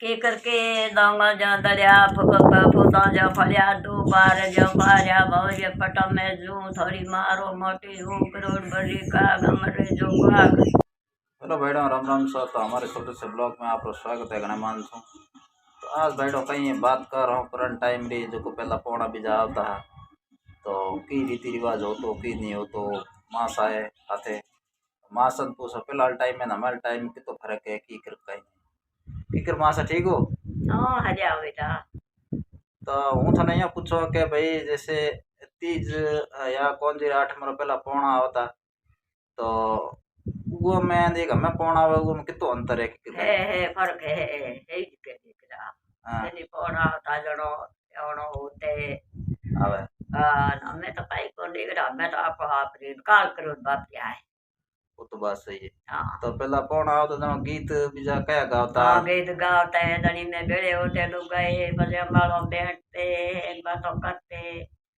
के करके दंगल जो दरिया फूटा जो फलिया दो बार जो पारिया भौज पट में जू थोड़ी मारो मोटी हूँ करोड़ बड़ी का गमरे जो भाग। हेलो भाइयों, राम राम सर। तो हमारे छोटे से ब्लॉग में आपका स्वागत है। घना मान छो तो आज भाइयों कहीं बात कर रहा हूँ पुराने टाइम री जो पहला पौना बीजा आता है तो की रीति रिवाज हो तो की नहीं हो तो मास आए हाथे मासन पूछो पहला टाइम में हमारे टाइम की तो फर्क है की कर कहीं की कर मासा ठीक हो। हाँ हरिया बेटा। तो हूँ थाने यहाँ पूछो कि भाई जैसे तीज या कौन जी 8 मरो पहला पौना होता तो वो मैं देख हमें पौना आवे वो में कितो अंतर है कि है फर्क है ही के दिख रहा हाँ तेरी पौड़ा होता जड़ो एवड़ो होते आवे हमें तो पाई को दिख रहा मैं तो आपको आप काल करो बापिया है। वो तो बात सही है। हाँ तो पहला पौना आओ तो जमा गीत बीजा क्या गावता हाँ गीत गाते हैं दनी में बेड़े होते लोग गए बजे हमारो बैठते बातों करते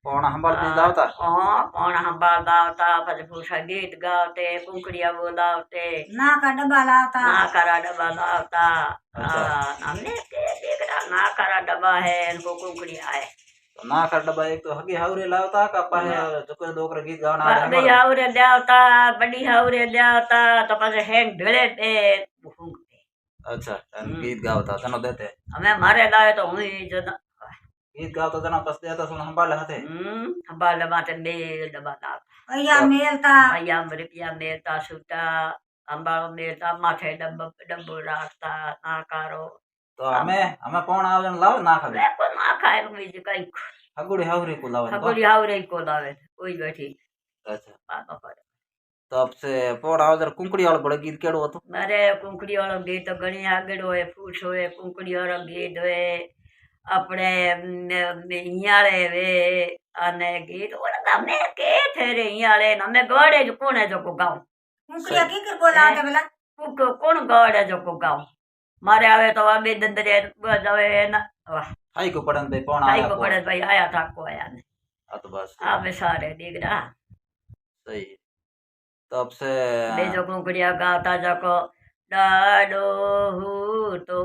पौना हमार बीज लावता हाँ कौन हम बाल गावता फिर भूषा गीत गावते कुंकड़िया बोलावते ना का डब्बा लाता ना करा डब्बा लावता। अच्छा। हमने के देख रहा ना करा डब्बा है इनको कुंकड़िया है तो ना कर डब्बा एक तो हगी हावरे लावता का पाहे जो कोई दोकर गीत गावना आ बड़ी हावरे देवता बड़ी हावरे देवता तो पासे हैंग ढेले पे फूंकते। अच्छा गीत गावता तनो देते हमें मारे लाए तो हुई जो गीत गावता जना पस देता सुन संभाल हाथे हम्बाल बाते मेल डब्बा लावता भैया मेलता भैया रुपया मेलता सूटा अंबाड़ो मेलता माथे डब्बो राखता ना कारो तो हमें पौना आवे लाव ना खावे मैं को ना खाए बीज कई हगुड़ी हावरे को लावे हगोड़ी हावरे को लावे कोई बैठी अच्छा। पापा पर तब से पौना आवे कुंकड़ी वाला बड़ा गीत केड़ो હતો मारे कुंकड़ी वाला गीत तो घणी आगड़ होए फूस होए कुंकड़ी वाला गीत होए अपने हियाले वे अने गीत और हमें के थेरे हियाले हमें गड़े जो कोने जो को गाऊं कुंकड़िया की कर बोलाते बेला कुक कौन गड़े जो को गाऊं मारे आवे तो अबे दंदरे बजावे ना वाह हाई को पड़न बे पौना भाई आया को को पड़े भाई आया था को आया ने आ तो बस आवे सारे दिख रहा सही। तब से बेजो कुंकड़िया गाता जको डाडो हूँ तो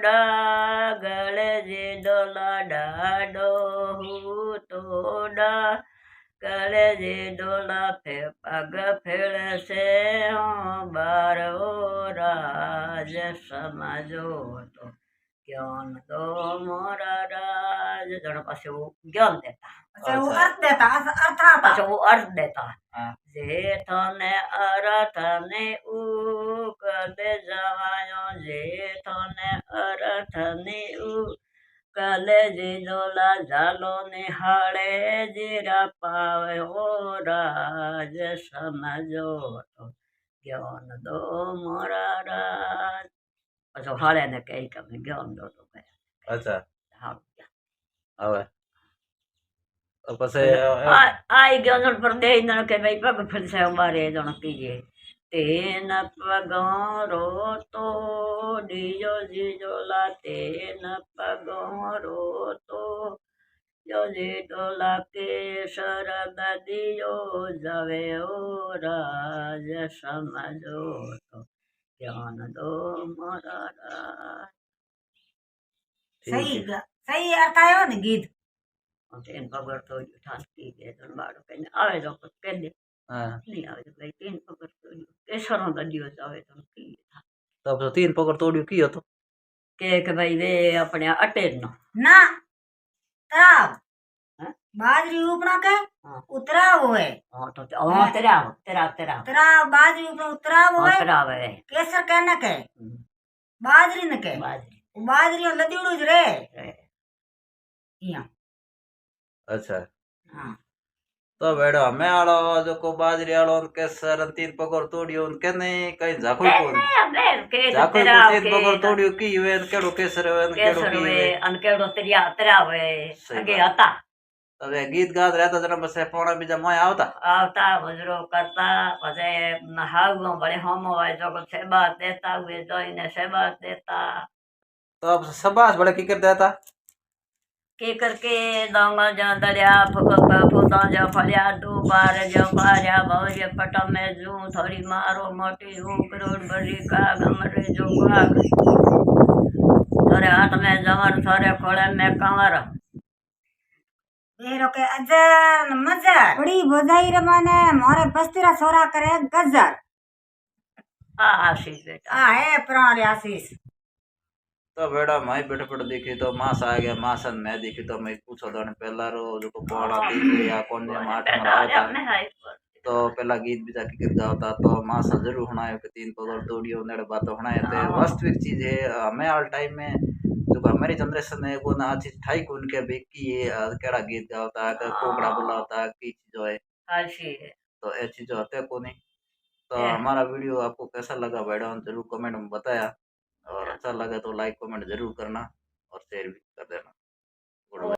डागल जे डोला डाडो हूँ तो डागल जे डोला फे पग फिर से हो बारो राज समझो तो ज्ञान दो मोरा राज जन पासे वो ज्ञान देता अच्छा वो अर्थ देता अर्थ आता पासे वो अर्थ देता हाँ जेठने अरथने उकले जवायो जेठने अरथने उकले जिजोला जालो निहाळे जीरा पावे ओ राज समझो तो ज्ञान दो मोरा राज पाछो हाळे ने कही कभी ज्ञान दो तो कहे अच्छा हाँ હવે તો પછી आई ज्ञान पर दे न के भाई पग फिर से हमारे जन कीजिए तेन पगोरो तो दियो जिजोला तेन पगोरो तो जो जिजोला के शरद दियो जवे ओ राज समझो तो ज्ञान दो मोरा राज सही सही अर्थ आयो ने गीत तेन पगड़ तो ठान की गए जन बाड़ो कहने आवे जो कुछ कहने હા नहीं आवे तो भाई तीन पकड़ तो केसरों का दियो जावे तो की था તબ તો તીન પકડ તોડ્યું કી હતો के भाई वे अपने अटे नो ना तराव हाँ? बाजरी उपना के हाँ। उतराव होए हाँ तो हाँ तेरा तेरा तेरा तराव बाजरी उपना उतराव हाँ होए तेरा वे केसर कहने के बाजरी न के बाजरी बाजरी लदीड़ू ज रे रे। इया अच्छा हां तो बेड़ो हमें आलो जो को बाजरी आलो के सर तीन पकड़ तोड़ियो के नहीं कहीं झाको को हमें के झाको तेरा को तीन पकड़ तोड़ियो की वे केड़ो केसर वे केड़ो केसर की वे वे अन केड़ो तेरा तेरा वे सही आगे बात। आता तबे गीत गात रहता जना बस पौना बीजा मोय आवता आवता मुजरो करता पछे नहाऊ बड़े हम वाय जो को सेवा देता हुए जो इन्हें सेवा देता तो अब सबास बड़े की कर देता के करके दंगल जो दरिया फूटा जो फलिया दो बार जो पारिया भौज पट में जू थोड़ी मारो मोटी हूँ करोड़ बड़ी का गमरे जो भाग। थारे हाथ में जमर थारे खोले में कंवर बेरो के अजर न मजर बड़ी बधाई रे माने मोरे बस्तीरा छोरा करे गजर आशीष बेटा आ है प्राण आशीष तो बेड़ा माई बैठे बैठे देखी तो मास आ गया मासन मैं देखी तो मैं पूछो तो पहला रो जो पौड़ा देखी या कौन जे माठ में आज था अपने हाइट पर तो पहला गीत भी जाके गीत गाता तो मासा जरूर होना कि तीन पगड़ तोड़ियो नेड़ बात होना है तो वास्तविक चीज है हमें ऑल टाइम में जो हमारी जनरेशन है वो ना चीज ठाई को उनके भी की ये केड़ा गीत गाता है कोकड़ा बुलाता की चीज है हाशी है तो ये चीज होते को नहीं तो हमारा वीडियो आपको कैसा लगा भाई जरूर कमेंट में बताया और अच्छा लगा तो लाइक कमेंट जरूर करना और शेयर भी कर देना। Good bye.